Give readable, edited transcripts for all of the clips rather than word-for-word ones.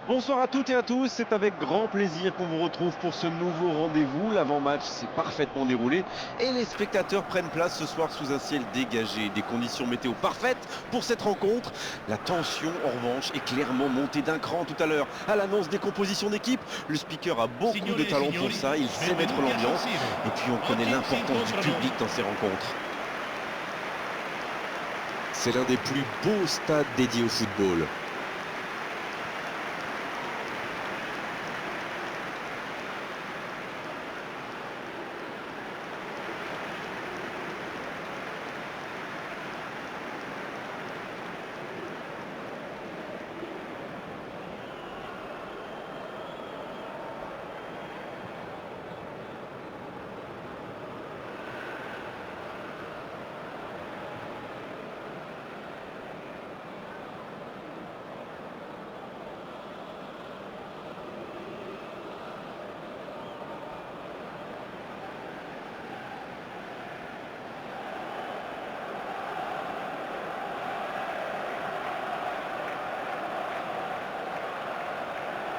Bonsoir à toutes et à tous, c'est avec grand plaisir qu'on vous retrouve pour ce nouveau rendez-vous. L'avant-match s'est parfaitement déroulé et les spectateurs prennent place ce soir sous un ciel dégagé. Des conditions météo parfaites pour cette rencontre. La tension, en revanche, est clairement montée d'un cran tout à l'heure. À l'annonce des compositions d'équipe, le speaker a beaucoup de Signore e talent pour signori, ça, il sait mettre benvenuti a San l'ambiance. Siro. Et puis on connaît Oggi si l'importance du incontrano. public dans ces rencontres. C'est l'un des plus beaux stades dédiés au football.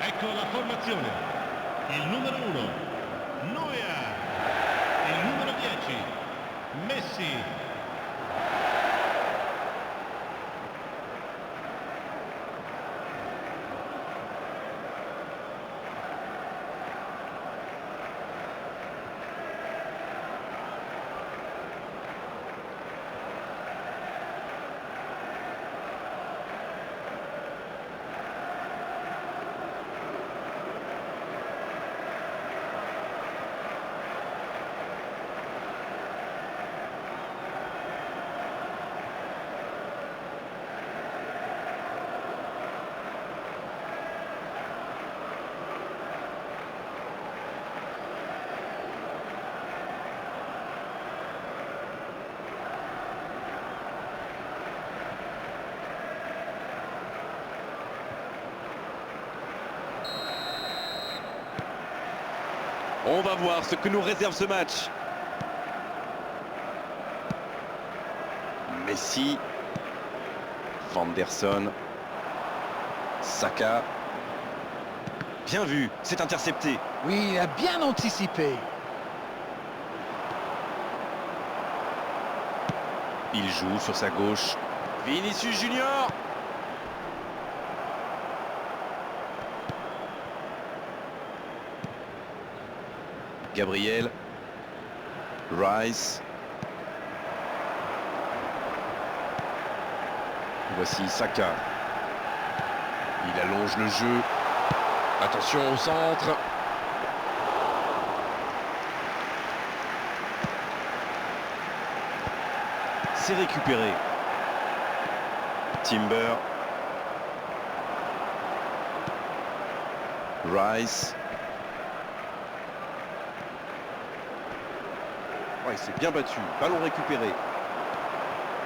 Ecco la formazione. Il numero 1, Neuer. Il numero 10, Messi. On va voir ce que nous réserve ce match. Messi, Vanderson, Saka. Bien vu, c'est intercepté. Oui, il a bien anticipé. Il joue sur sa gauche. Vinicius Junior. Gabriel. Rice. Voici Saka. Il allonge le jeu. Attention au centre. C'est récupéré. Timber. Rice. Oh, il s'est bien battu. Ballon récupéré.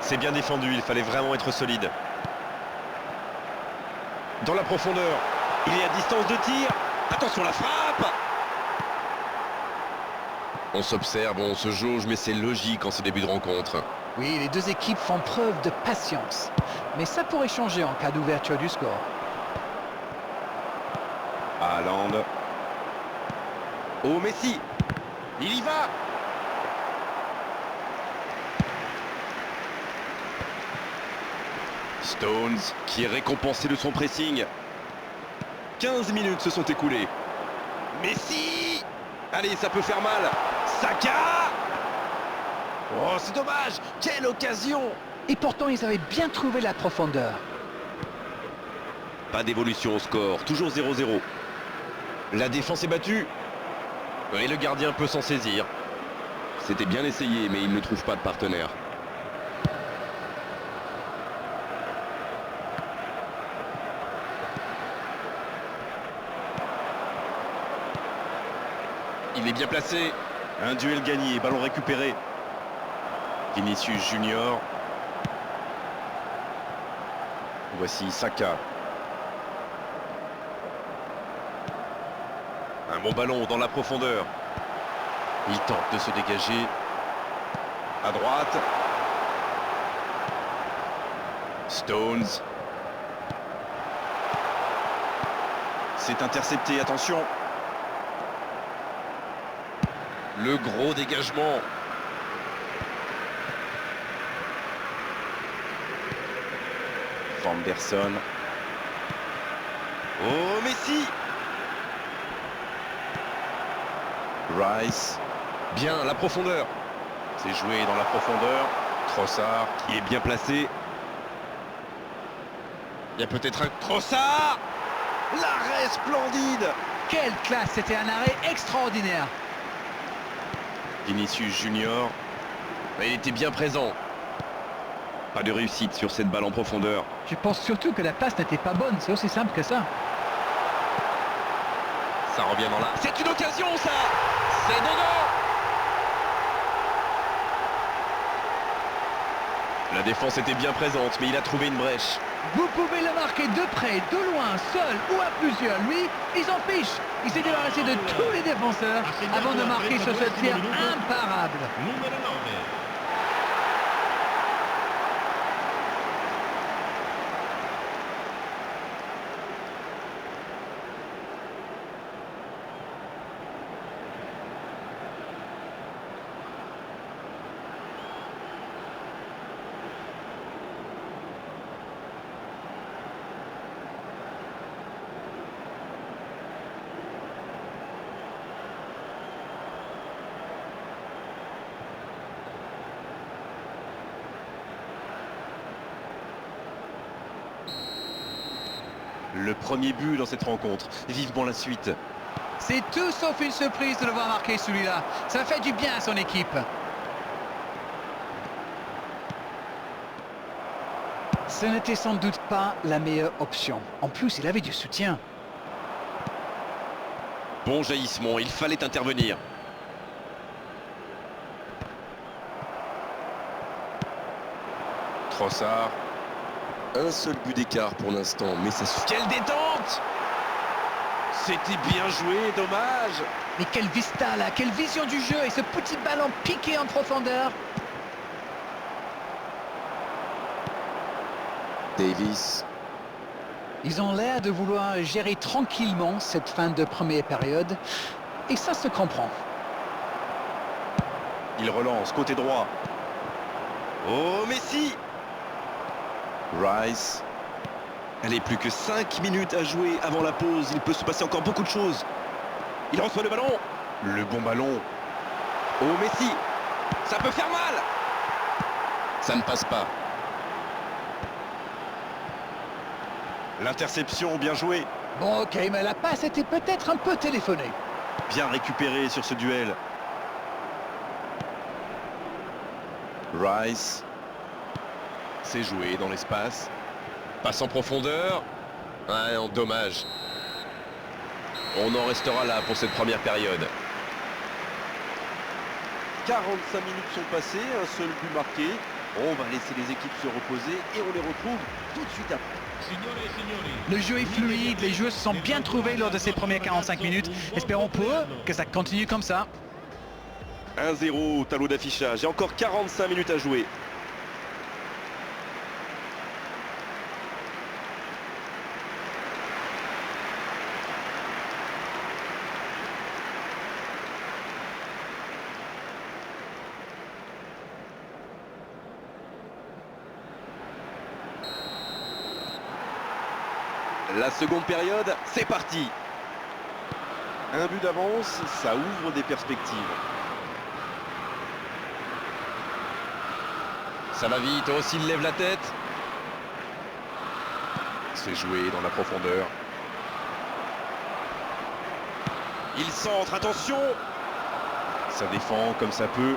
C'est bien défendu, il fallait vraiment être solide. Dans la profondeur. Il est à distance de tir. Attention la frappe. On s'observe, on se jauge, mais c'est logique en ce début de rencontre. Oui, les deux équipes font preuve de patience. Mais ça pourrait changer en cas d'ouverture du score. Haaland. Oh, Messi. Il y va. Stones, qui est récompensé de son pressing. 15 minutes se sont écoulées. Messi. Allez, ça peut faire mal. Saka. Oh, c'est dommage. Quelle occasion. Et pourtant, ils avaient bien trouvé la profondeur. Pas d'évolution au score, toujours 0-0. La défense est battue. Et le gardien peut s'en saisir. C'était bien essayé, mais il ne trouve pas de partenaire. Il est bien placé. Un duel gagné, ballon récupéré. Vinicius Junior. Voici Saka. Un bon ballon dans la profondeur. Il tente de se dégager. À droite. Stones. C'est intercepté, attention. Le gros dégagement. Vanderson. Oh, Messi. Rice. Bien, la profondeur. C'est joué dans la profondeur. Trossard. Il est bien placé. Il y a peut-être un... Trossard. L'arrêt splendide. Quelle classe, c'était un arrêt extraordinaire. Vinicius Junior. Il était bien présent. Pas de réussite sur cette balle en profondeur. Je pense surtout que la passe n'était pas bonne, c'est aussi simple que ça. Ça revient dans la... C'est une occasion, ça. C'est dedans. La défense était bien présente, mais il a trouvé une brèche. Vous pouvez le marquer de près, de loin, seul ou à plusieurs. Lui, il s'en fiche. Il s'est débarrassé de tous les défenseurs avant de marquer sur ce tir imparable. Numero 9. Le premier but dans cette rencontre. Vivement la suite. C'est tout sauf une surprise de le voir marquer celui-là. Ça fait du bien à son équipe. Ce n'était sans doute pas la meilleure option. En plus, il avait du soutien. Bon jaillissement, il fallait intervenir. Trossard. Un seul but d'écart pour l'instant, mais ça suffit. Quelle détente! C'était bien joué, dommage. Mais quelle vista là, quelle vision du jeu et ce petit ballon piqué en profondeur. Davis. Ils ont l'air de vouloir gérer tranquillement cette fin de première période. Et ça se comprend. Il relance, côté droit. Oh, Messi! Rice. Allez, plus que 5 minutes à jouer avant la pause. Il peut se passer encore beaucoup de choses. Il reçoit le ballon. Le bon ballon. Oh, Messi. Ça peut faire mal. Ça ne passe pas. L'interception, bien joué. Bon, ok, mais la passe était peut-être un peu téléphonée. Bien récupéré sur ce duel. Rice. C'est joué dans l'espace. Passe en profondeur. Ouais, en dommage. On en restera là pour cette première période. 45 minutes sont passées, un seul but marqué. On va laisser les équipes se reposer et on les retrouve tout de suite après. Signore e signori. Le jeu est fluide, les joueurs se sont bien trouvés lors de ces premières 45 minutes. Espérons pour eux que ça continue comme ça. 1-0 au tableau d'affichage. Il y a encore 45 minutes à jouer. La seconde période, c'est parti. Un but d'avance, ça ouvre des perspectives. Ça va vite, aussi il lève la tête. C'est joué dans la profondeur. Il centre, attention. Ça défend comme ça peut.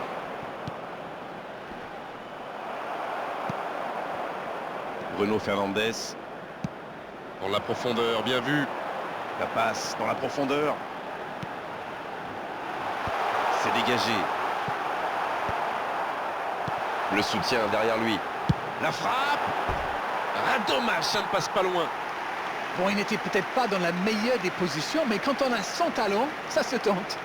Bruno Fernandes. Dans la profondeur, bien vu. La passe dans la profondeur. C'est dégagé. Le soutien derrière lui. La frappe. Ah, dommage, ça ne passe pas loin. Bon, il n'était peut-être pas dans la meilleure des positions, mais quand on a son talent, ça se tente.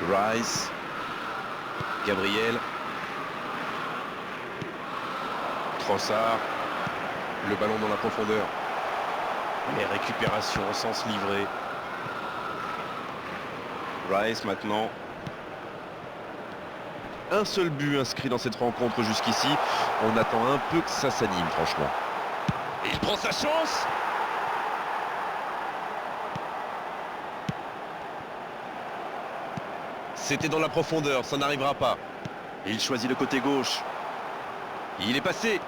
Rice. Gabriel. Trossard. Le ballon dans la profondeur. Les récupérations au sens livré. Rice maintenant. Un seul but inscrit dans cette rencontre jusqu'ici. On attend un peu que ça s'anime franchement. Et il prend sa chance. C'était dans la profondeur, ça n'arrivera pas. Et il choisit le côté gauche. Il est passé.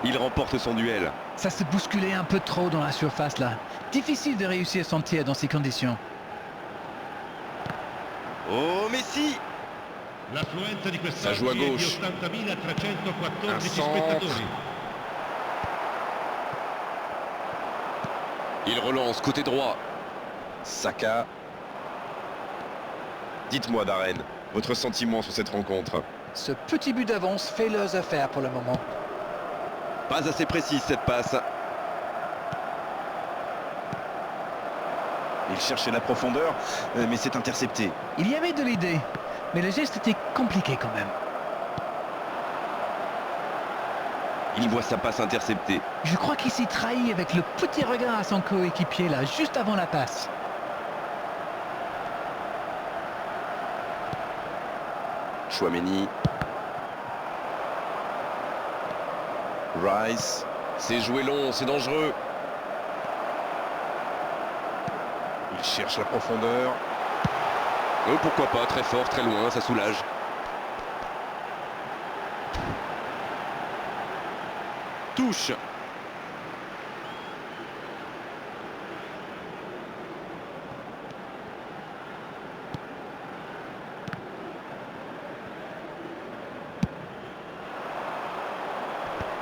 Il remporte son duel. Ça se bousculait un peu trop dans la surface là. Difficile de réussir son tir dans ces conditions. Oh Messi. L'affluenza di Ça joue à quest'oggi è di gauche. 80.314 Un centre. spettatori. Il relance côté droit. Saka. Dites-moi Darren, votre sentiment sur cette rencontre? Ce petit but d'avance fait leurs affaires pour le moment. Pas assez précise cette passe. Il cherchait la profondeur, mais c'est intercepté. Il y avait de l'idée, mais le geste était compliqué quand même. Il voit sa passe interceptée. Je crois qu'il s'est trahi avec le petit regard à son coéquipier là, juste avant la passe. Chouameni. Rice. C'est joué long, c'est dangereux. Il cherche la profondeur. Pourquoi pas, très fort, très loin, ça soulage. Touche.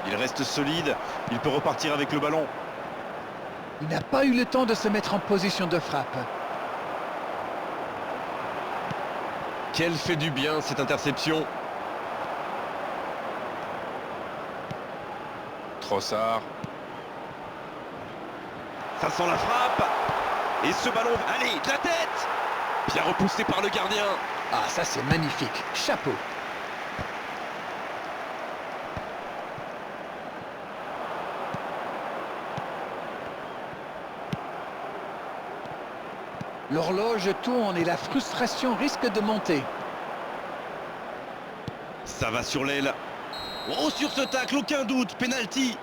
Il reste solide, il peut repartir avec le ballon. Il n'a pas eu le temps de se mettre en position de frappe. Quelle fait du bien cette interception. Trossard. Ça sent la frappe. Et ce ballon, allez, de la tête. Bien repoussé par le gardien. Ah, ça c'est magnifique. Chapeau. L'horloge tourne et la frustration risque de monter. Ça va sur l'aile. Oh, sur ce tacle, aucun doute, penalty.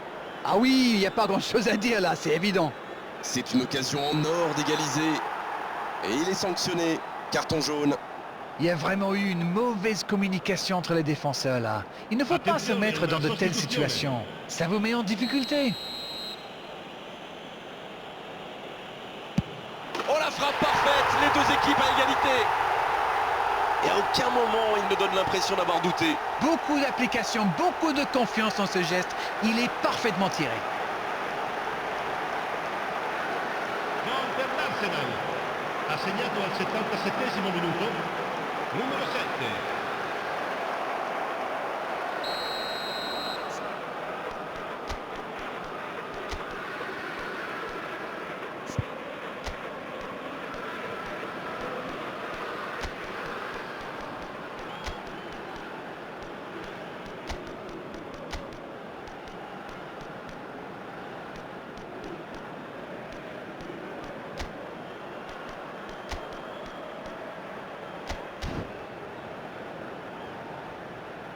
Ah oui, il n'y a pas grand-chose à dire là, c'est évident. C'est une occasion en or d'égaliser. Et il est sanctionné. Carton jaune. Il y a vraiment eu une mauvaise communication entre les défenseurs là. Il ne faut pas se mettre dans de telles situations. Ça vous met en difficulté. Oh la frappe parfaite. Les deux équipes à égalité. Et à aucun moment il ne donne l'impression d'avoir douté. Beaucoup d'application, beaucoup de confiance en ce geste. Il est parfaitement tiré. Gol per l'Arsenal. Ha segnato al 77esimo minuto. Numero 7.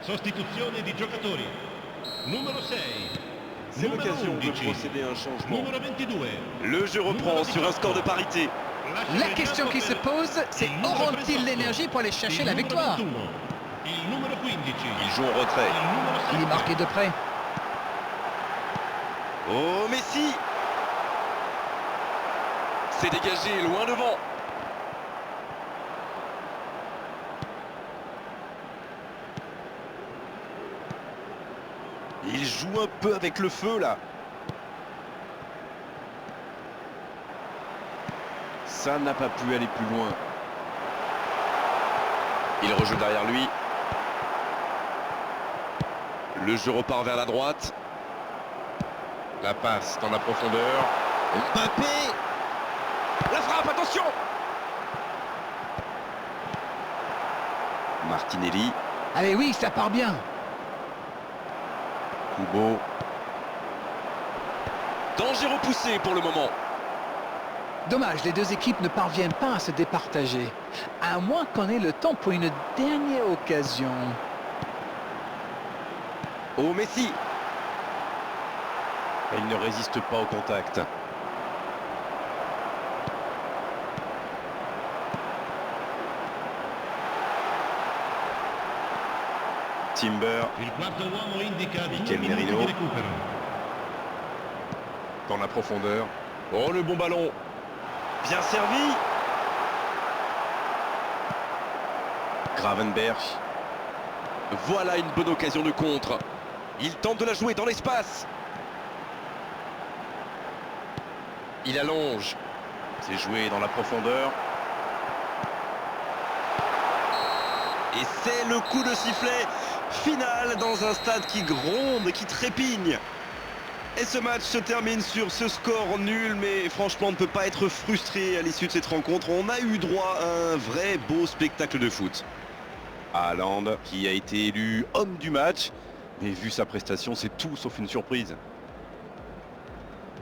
Sostituzione di giocatori. Numero 6. C'est Numero l'occasion de 11. procéder à un changement. Numero 22. Le jeu reprend sur un score de parité. La question qui se pose, c'est auront-ils l'énergie pour aller chercher la victoire? Il numero 15. Il joue en retrait. Il numero 7. Il est marqué de près. Oh, Messi. C'est dégagé, loin devant. Il joue un peu avec le feu là. Ça n'a pas pu aller plus loin. Il rejoue derrière lui. Le jeu repart vers la droite. La passe dans la profondeur. Mbappé. La frappe, attention! Martinelli. Allez, oui, ça part bien. Kubo. Danger repoussé pour le moment. Dommage, les deux équipes ne parviennent pas à se départager. À moins qu'on ait le temps pour une dernière occasion. Oh, Messi. Il ne résiste pas au contact. Timber. Il quarto uomo indica 2 Mikel minuti Merino. di recupero. Dans la profondeur. Oh, le bon ballon. Bien servi. Gravenberch. Voilà une bonne occasion de contre. Il tente de la jouer dans l'espace. Il allonge. C'est joué dans la profondeur. Et c'est le coup de sifflet final dans un stade qui gronde et qui trépigne. Et ce match se termine sur ce score nul, mais franchement on ne peut pas être frustré à l'issue de cette rencontre. On a eu droit à un vrai beau spectacle de foot. Haaland qui a été élu homme du match, mais vu sa prestation c'est tout sauf une surprise.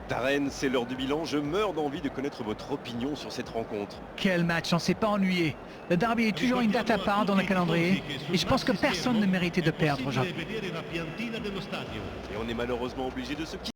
Darren, c'est l'heure du bilan, je meurs d'envie de connaître votre opinion sur cette rencontre. Quel match, on ne s'est pas ennuyé. Le derby est toujours une date à part dans le calendrier. Et je pense que personne ne méritait de perdre aujourd'hui. Et on est malheureusement obligé de se quitter.